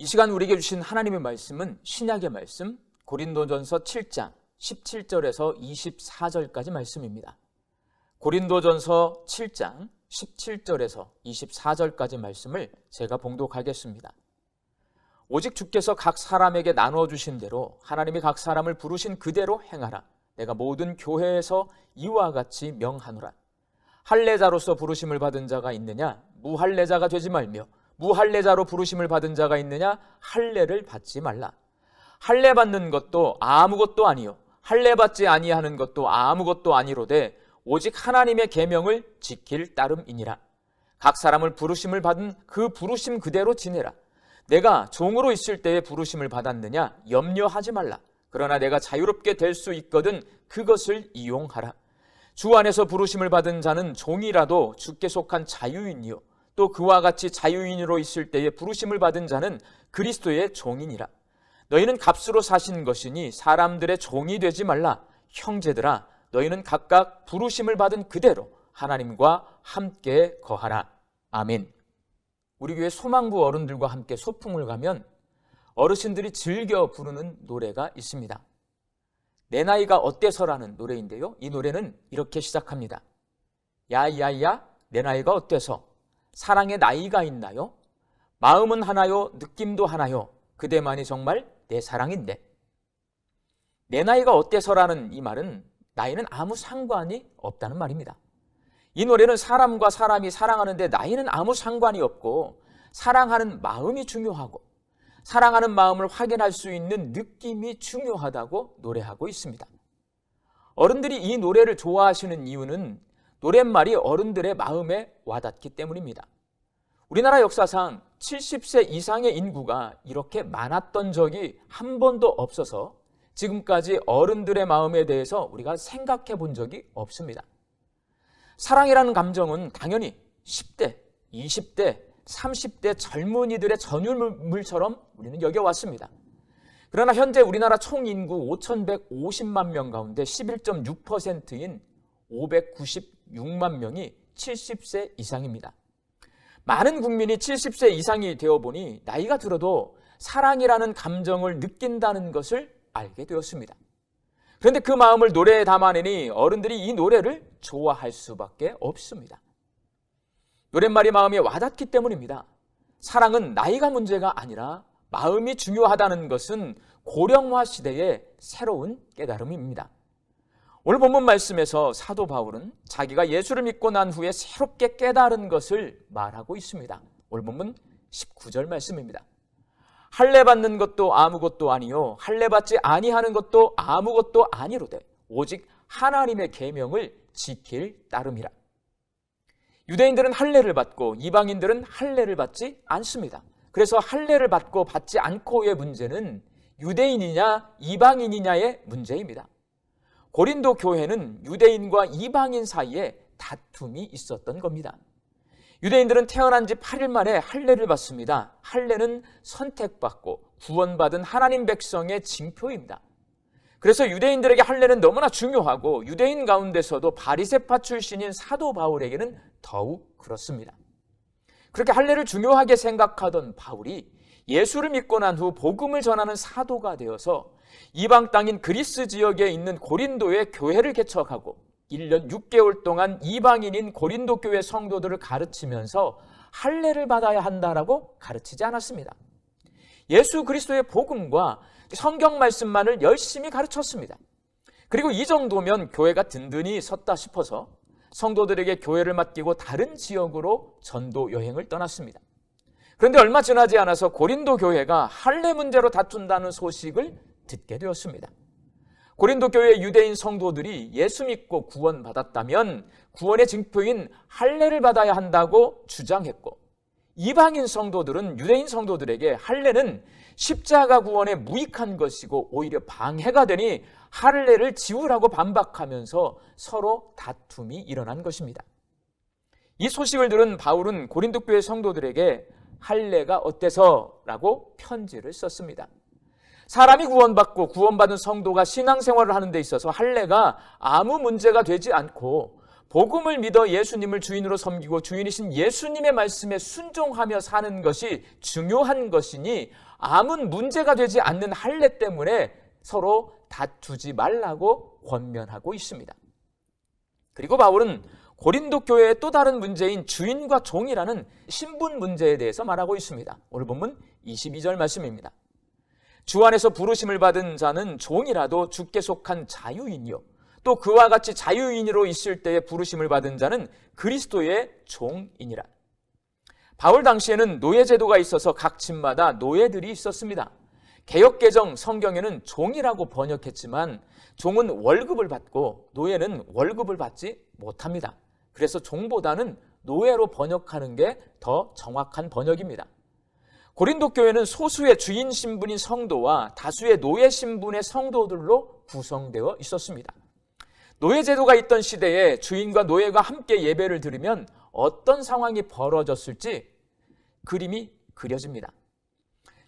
이 시간 우리에게 주신 하나님의 말씀은 신약의 말씀 고린도전서 7장 17절에서 24절까지 말씀입니다. 고린도전서 7장 17절에서 24절까지 말씀을 제가 봉독하겠습니다. 오직 주께서 각 사람에게 나눠주신 대로 하나님이 각 사람을 부르신 그대로 행하라. 내가 모든 교회에서 이와 같이 명하노라. 할례자로서 부르심을 받은 자가 있느냐? 무할례자가 되지 말며 무할례자로 부르심을 받은 자가 있느냐? 할례를 받지 말라. 할례 받는 것도 아무것도 아니요 할례 받지 아니하는 것도 아무것도 아니로되 오직 하나님의 계명을 지킬 따름이니라. 각 사람을 부르심을 받은 그 부르심 그대로 지내라. 내가 종으로 있을 때에 부르심을 받았느냐? 염려하지 말라. 그러나 내가 자유롭게 될 수 있거든 그것을 이용하라. 주 안에서 부르심을 받은 자는 종이라도 주께 속한 자유인이요 또 그와 같이 자유인으로 있을 때에 부르심을 받은 자는 그리스도의 종이니라. 너희는 값으로 사신 것이니 사람들의 종이 되지 말라. 형제들아, 너희는 각각 부르심을 받은 그대로 하나님과 함께 거하라. 아멘. 우리 교회 소망부 어른들과 함께 소풍을 가면 어르신들이 즐겨 부르는 노래가 있습니다. 내 나이가 어때서라는 노래인데요, 이 노래는 이렇게 시작합니다. 야야야 내 나이가 어때서 사랑의 나이가 있나요? 마음은 하나요? 느낌도 하나요? 그대만이 정말 내 사랑인데. 내 나이가 어때서라는 이 말은 나이는 아무 상관이 없다는 말입니다. 이 노래는 사람과 사람이 사랑하는데 나이는 아무 상관이 없고 사랑하는 마음이 중요하고 사랑하는 마음을 확인할 수 있는 느낌이 중요하다고 노래하고 있습니다. 어른들이 이 노래를 좋아하시는 이유는 노랫말이 어른들의 마음에 와닿기 때문입니다. 우리나라 역사상 70세 이상의 인구가 이렇게 많았던 적이 한 번도 없어서 지금까지 어른들의 마음에 대해서 우리가 생각해 본 적이 없습니다. 사랑이라는 감정은 당연히 10대, 20대, 30대 젊은이들의 전유물처럼 우리는 여겨왔습니다. 그러나 현재 우리나라 총인구 5,150만 명 가운데 11.6%인 596만 명이 70세 이상입니다. 많은 국민이 70세 이상이 되어보니 나이가 들어도 사랑이라는 감정을 느낀다는 것을 알게 되었습니다. 그런데 그 마음을 노래에 담아내니 어른들이 이 노래를 좋아할 수밖에 없습니다. 노랫말이 마음에 와닿기 때문입니다. 사랑은 나이가 문제가 아니라 마음이 중요하다는 것은 고령화 시대의 새로운 깨달음입니다. 오늘 본문 말씀에서 사도 바울은 자기가 예수를 믿고 난 후에 새롭게 깨달은 것을 말하고 있습니다. 오늘 본문 19절 말씀입니다. 할례 받는 것도 아무것도 아니요 할례 받지 아니하는 것도 아무것도 아니로되 오직 하나님의 계명을 지킬 따름이라. 유대인들은 할례를 받고 이방인들은 할례를 받지 않습니다. 그래서 할례를 받고 받지 않고의 문제는 유대인이냐 이방인이냐의 문제입니다. 고린도 교회는 유대인과 이방인 사이에 다툼이 있었던 겁니다. 유대인들은 태어난 지 8일 만에 할례를 받습니다. 할례는 선택받고 구원받은 하나님 백성의 징표입니다. 그래서 유대인들에게 할례는 너무나 중요하고 유대인 가운데서도 바리새파 출신인 사도 바울에게는 더욱 그렇습니다. 그렇게 할례를 중요하게 생각하던 바울이 예수를 믿고 난 후 복음을 전하는 사도가 되어서 이방 땅인 그리스 지역에 있는 고린도의 교회를 개척하고 1년 6개월 동안 이방인인 고린도 교회 성도들을 가르치면서 할례를 받아야 한다라고 가르치지 않았습니다. 예수 그리스도의 복음과 성경 말씀만을 열심히 가르쳤습니다. 그리고 이 정도면 교회가 든든히 섰다 싶어서 성도들에게 교회를 맡기고 다른 지역으로 전도 여행을 떠났습니다. 그런데 얼마 지나지 않아서 고린도 교회가 할례 문제로 다툰다는 소식을 듣게 되었습니다. 고린도 교회 유대인 성도들이 예수 믿고 구원받았다면 구원의 징표인 할례를 받아야 한다고 주장했고 이방인 성도들은 유대인 성도들에게 할례는 십자가 구원에 무익한 것이고 오히려 방해가 되니 할례를 지우라고 반박하면서 서로 다툼이 일어난 것입니다. 이 소식을 들은 바울은 고린도 교회 성도들에게 할례가 어때서라고 편지를 썼습니다. 사람이 구원받고 구원받은 성도가 신앙생활을 하는 데 있어서 할례가 아무 문제가 되지 않고 복음을 믿어 예수님을 주인으로 섬기고 주인이신 예수님의 말씀에 순종하며 사는 것이 중요한 것이니 아무 문제가 되지 않는 할례 때문에 서로 다투지 말라고 권면하고 있습니다. 그리고 바울은 고린도 교회의 또 다른 문제인 주인과 종이라는 신분 문제에 대해서 말하고 있습니다. 오늘 본문 22절 말씀입니다. 주 안에서 부르심을 받은 자는 종이라도 주께 속한 자유인이요 또 그와 같이 자유인으로 있을 때에 부르심을 받은 자는 그리스도의 종이니라. 바울 당시에는 노예제도가 있어서 각 집마다 노예들이 있었습니다. 개역개정 성경에는 종이라고 번역했지만 종은 월급을 받고 노예는 월급을 받지 못합니다. 그래서 종보다는 노예로 번역하는 게 더 정확한 번역입니다. 고린도 교회는 소수의 주인 신분인 성도와 다수의 노예 신분의 성도들로 구성되어 있었습니다. 노예제도가 있던 시대에 주인과 노예가 함께 예배를 드리면 어떤 상황이 벌어졌을지 그림이 그려집니다.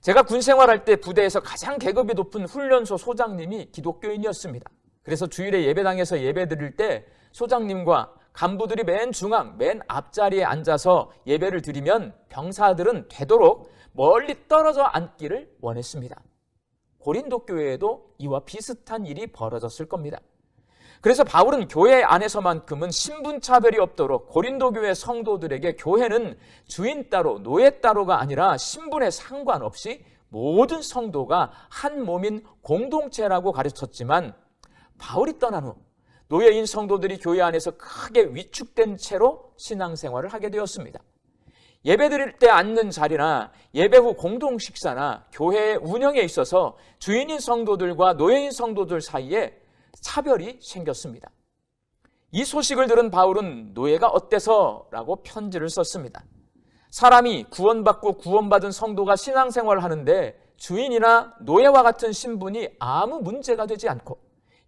제가 군 생활할 때 부대에서 가장 계급이 높은 훈련소 소장님이 기독교인이었습니다. 그래서 주일에 예배당에서 예배 드릴 때 소장님과 간부들이 맨 중앙, 맨 앞자리에 앉아서 예배를 드리면 병사들은 되도록 멀리 떨어져 앉기를 원했습니다. 고린도 교회에도 이와 비슷한 일이 벌어졌을 겁니다. 그래서 바울은 교회 안에서만큼은 신분차별이 없도록 고린도 교회 성도들에게 교회는 주인 따로 노예 따로가 아니라 신분에 상관없이 모든 성도가 한 몸인 공동체라고 가르쳤지만 바울이 떠난 후 노예인 성도들이 교회 안에서 크게 위축된 채로 신앙생활을 하게 되었습니다. 예배 드릴 때 앉는 자리나 예배 후 공동 식사나 교회 운영에 있어서 주인인 성도들과 노예인 성도들 사이에 차별이 생겼습니다. 이 소식을 들은 바울은 노예가 어때서? 라고 편지를 썼습니다. 사람이 구원받고 구원받은 성도가 신앙생활을 하는데 주인이나 노예와 같은 신분이 아무 문제가 되지 않고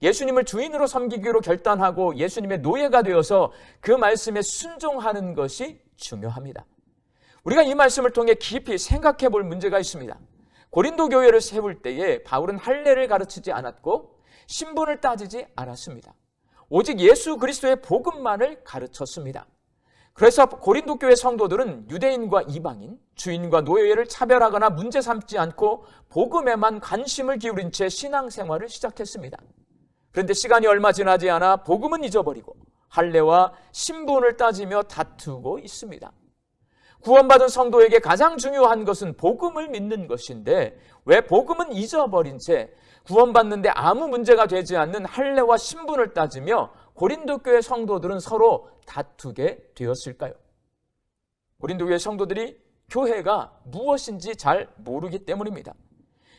예수님을 주인으로 섬기기로 결단하고 예수님의 노예가 되어서 그 말씀에 순종하는 것이 중요합니다. 우리가 이 말씀을 통해 깊이 생각해 볼 문제가 있습니다. 고린도 교회를 세울 때에 바울은 할례를 가르치지 않았고 신분을 따지지 않았습니다. 오직 예수 그리스도의 복음만을 가르쳤습니다. 그래서 고린도 교회 성도들은 유대인과 이방인, 주인과 노예를 차별하거나 문제 삼지 않고 복음에만 관심을 기울인 채 신앙생활을 시작했습니다. 그런데 시간이 얼마 지나지 않아 복음은 잊어버리고 할례와 신분을 따지며 다투고 있습니다. 구원받은 성도에게 가장 중요한 것은 복음을 믿는 것인데 왜 복음은 잊어버린 채 구원받는데 아무 문제가 되지 않는 할례와 신분을 따지며 고린도 교회 성도들은 서로 다투게 되었을까요? 고린도 교회 성도들이 교회가 무엇인지 잘 모르기 때문입니다.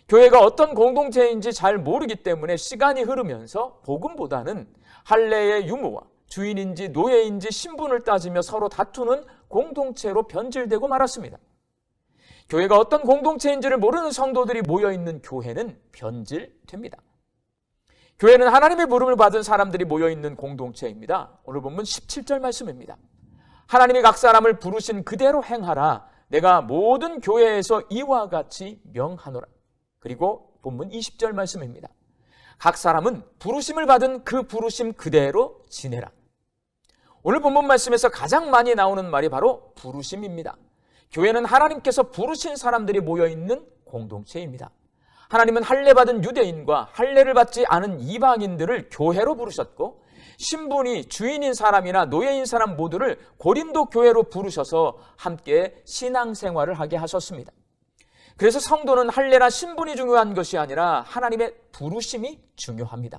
교회가 어떤 공동체인지 잘 모르기 때문에 시간이 흐르면서 복음보다는 할례의 유무와 주인인지 노예인지 신분을 따지며 서로 다투는 공동체로 변질되고 말았습니다. 교회가 어떤 공동체인지를 모르는 성도들이 모여있는 교회는 변질됩니다. 교회는 하나님의 부름을 받은 사람들이 모여있는 공동체입니다. 오늘 본문 17절 말씀입니다. 하나님이 각 사람을 부르신 그대로 행하라. 내가 모든 교회에서 이와 같이 명하노라. 그리고 본문 20절 말씀입니다. 각 사람은 부르심을 받은 그 부르심 그대로 지내라. 오늘 본문 말씀에서 가장 많이 나오는 말이 바로 부르심입니다. 교회는 하나님께서 부르신 사람들이 모여있는 공동체입니다. 하나님은 할례 받은 유대인과 할례를 받지 않은 이방인들을 교회로 부르셨고 신분이 주인인 사람이나 노예인 사람 모두를 고린도 교회로 부르셔서 함께 신앙생활을 하게 하셨습니다. 그래서 성도는 할례나 신분이 중요한 것이 아니라 하나님의 부르심이 중요합니다.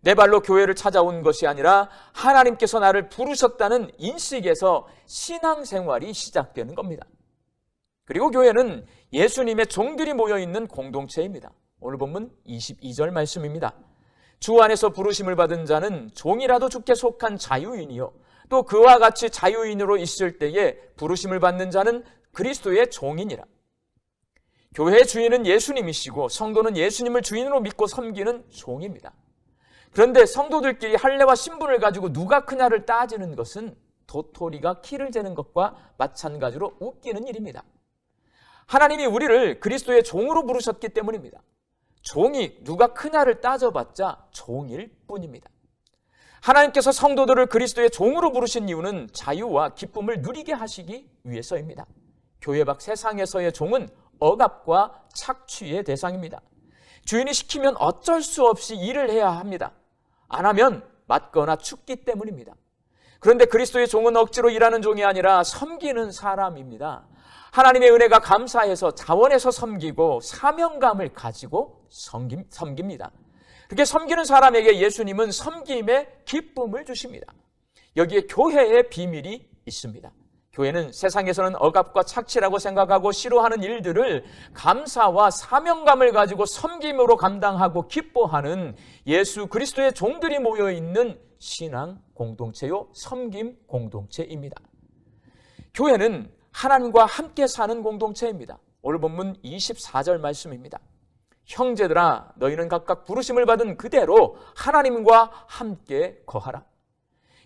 내 발로 교회를 찾아온 것이 아니라 하나님께서 나를 부르셨다는 인식에서 신앙생활이 시작되는 겁니다. 그리고 교회는 예수님의 종들이 모여있는 공동체입니다. 오늘 본문 22절 말씀입니다. 주 안에서 부르심을 받은 자는 종이라도 주께 속한 자유인이요 또 그와 같이 자유인으로 있을 때에 부르심을 받는 자는 그리스도의 종이니라. 교회의 주인은 예수님이시고 성도는 예수님을 주인으로 믿고 섬기는 종입니다. 그런데 성도들끼리 할례와 신분을 가지고 누가 크냐를 따지는 것은 도토리가 키를 재는 것과 마찬가지로 웃기는 일입니다. 하나님이 우리를 그리스도의 종으로 부르셨기 때문입니다. 종이 누가 크냐를 따져봤자 종일 뿐입니다. 하나님께서 성도들을 그리스도의 종으로 부르신 이유는 자유와 기쁨을 누리게 하시기 위해서입니다. 교회 밖 세상에서의 종은 억압과 착취의 대상입니다. 주인이 시키면 어쩔 수 없이 일을 해야 합니다. 안 하면 맞거나 죽기 때문입니다. 그런데 그리스도의 종은 억지로 일하는 종이 아니라 섬기는 사람입니다. 하나님의 은혜가 감사해서 자원해서 섬기고 사명감을 가지고 섬깁니다. 그렇게 섬기는 사람에게 예수님은 섬김의 기쁨을 주십니다. 여기에 교회의 비밀이 있습니다. 교회는 세상에서는 억압과 착취라고 생각하고 싫어하는 일들을 감사와 사명감을 가지고 섬김으로 감당하고 기뻐하는 예수 그리스도의 종들이 모여있는 신앙 공동체요, 섬김 공동체입니다. 교회는 하나님과 함께 사는 공동체입니다. 오늘 본문 24절 말씀입니다. 형제들아, 너희는 각각 부르심을 받은 그대로 하나님과 함께 거하라.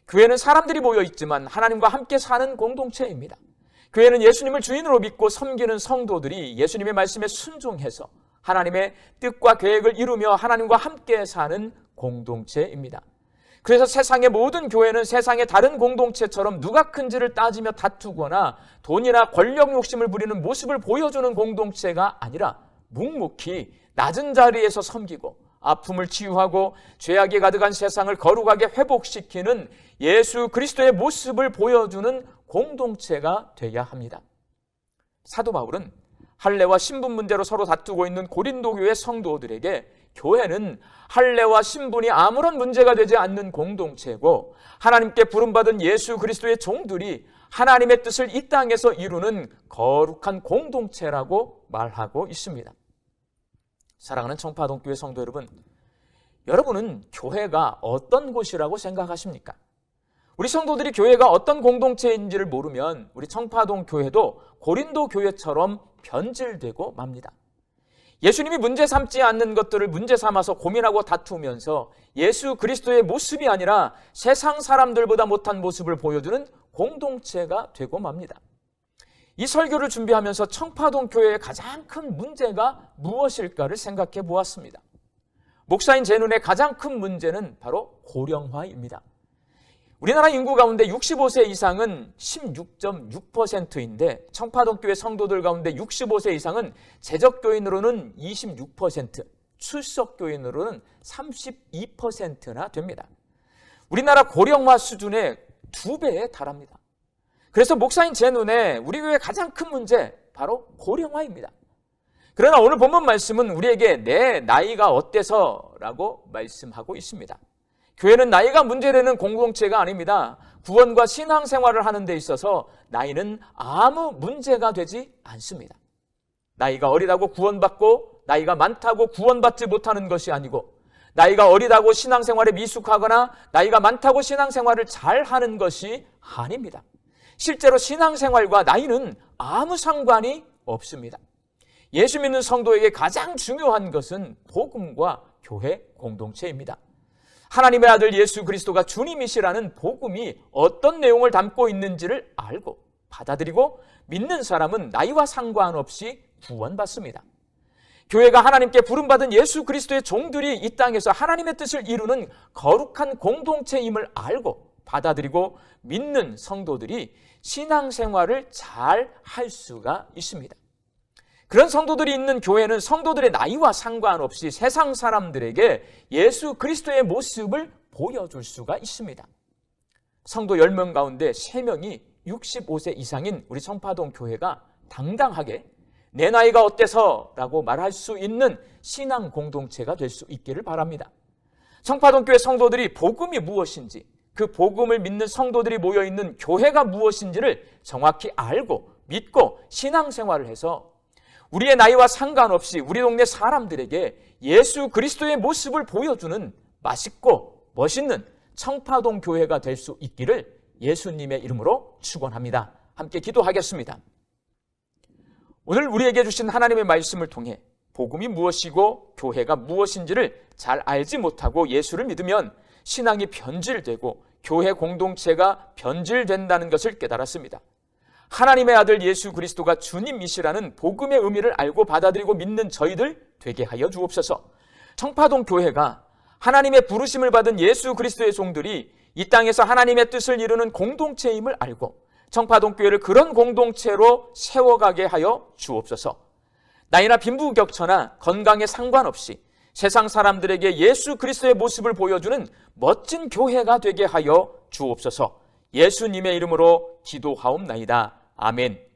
교회는 사람들이 모여 있지만 하나님과 함께 사는 공동체입니다. 교회는 예수님을 주인으로 믿고 섬기는 성도들이 예수님의 말씀에 순종해서 하나님의 뜻과 계획을 이루며 하나님과 함께 사는 공동체입니다. 그래서 세상의 모든 교회는 세상의 다른 공동체처럼 누가 큰지를 따지며 다투거나 돈이나 권력 욕심을 부리는 모습을 보여주는 공동체가 아니라 묵묵히 낮은 자리에서 섬기고 아픔을 치유하고 죄악이 가득한 세상을 거룩하게 회복시키는 예수 그리스도의 모습을 보여주는 공동체가 되어야 합니다. 사도 바울은 할례와 신분 문제로 서로 다투고 있는 고린도 교회 성도들에게 교회는 할례와 신분이 아무런 문제가 되지 않는 공동체고 하나님께 부름받은 예수 그리스도의 종들이 하나님의 뜻을 이 땅에서 이루는 거룩한 공동체라고 말하고 있습니다. 사랑하는 청파동교회 성도 여러분, 여러분은 교회가 어떤 곳이라고 생각하십니까? 우리 성도들이 교회가 어떤 공동체인지를 모르면 우리 청파동 교회도 고린도 교회처럼 변질되고 맙니다. 예수님이 문제 삼지 않는 것들을 문제 삼아서 고민하고 다투면서 예수 그리스도의 모습이 아니라 세상 사람들보다 못한 모습을 보여주는 공동체가 되고 맙니다. 이 설교를 준비하면서 청파동 교회의 가장 큰 문제가 무엇일까를 생각해 보았습니다. 목사인 제 눈에 가장 큰 문제는 바로 고령화입니다. 우리나라 인구 가운데 65세 이상은 16.6%인데 청파동 교회 성도들 가운데 65세 이상은 재적교인으로는 26%, 출석교인으로는 32%나 됩니다. 우리나라 고령화 수준의 2배에 달합니다. 그래서 목사인 제 눈에 우리 교회의 가장 큰 문제 바로 고령화입니다. 그러나 오늘 본문 말씀은 우리에게 내 나이가 어때서라고 말씀하고 있습니다. 교회는 나이가 문제되는 공동체가 아닙니다. 구원과 신앙생활을 하는 데 있어서 나이는 아무 문제가 되지 않습니다. 나이가 어리다고 구원받고 나이가 많다고 구원받지 못하는 것이 아니고 나이가 어리다고 신앙생활에 미숙하거나 나이가 많다고 신앙생활을 잘하는 것이 아닙니다. 실제로 신앙생활과 나이는 아무 상관이 없습니다. 예수 믿는 성도에게 가장 중요한 것은 복음과 교회 공동체입니다. 하나님의 아들 예수 그리스도가 주님이시라는 복음이 어떤 내용을 담고 있는지를 알고 받아들이고 믿는 사람은 나이와 상관없이 구원받습니다. 교회가 하나님께 부름받은 예수 그리스도의 종들이 이 땅에서 하나님의 뜻을 이루는 거룩한 공동체임을 알고 받아들이고 믿는 성도들이 신앙생활을 잘 할 수가 있습니다. 그런 성도들이 있는 교회는 성도들의 나이와 상관없이 세상 사람들에게 예수 그리스도의 모습을 보여줄 수가 있습니다. 성도 10명 가운데 3명이 65세 이상인 우리 청파동 교회가 당당하게 내 나이가 어때서? 라고 말할 수 있는 신앙 공동체가 될 수 있기를 바랍니다. 청파동 교회 성도들이 복음이 무엇인지, 그 복음을 믿는 성도들이 모여있는 교회가 무엇인지를 정확히 알고 믿고 신앙생활을 해서 우리의 나이와 상관없이 우리 동네 사람들에게 예수 그리스도의 모습을 보여주는 맛있고 멋있는 청파동 교회가 될 수 있기를 예수님의 이름으로 축원합니다. 함께 기도하겠습니다. 오늘 우리에게 주신 하나님의 말씀을 통해 복음이 무엇이고 교회가 무엇인지를 잘 알지 못하고 예수를 믿으면 신앙이 변질되고 교회 공동체가 변질된다는 것을 깨달았습니다. 하나님의 아들 예수 그리스도가 주님이시라는 복음의 의미를 알고 받아들이고 믿는 저희들 되게 하여 주옵소서. 청파동 교회가 하나님의 부르심을 받은 예수 그리스도의 종들이 이 땅에서 하나님의 뜻을 이루는 공동체임을 알고 청파동교회를 그런 공동체로 세워가게 하여 주옵소서. 나이나 빈부격차나 건강에 상관없이 세상 사람들에게 예수 그리스도의 모습을 보여주는 멋진 교회가 되게 하여 주옵소서. 예수님의 이름으로 기도하옵나이다. 아멘.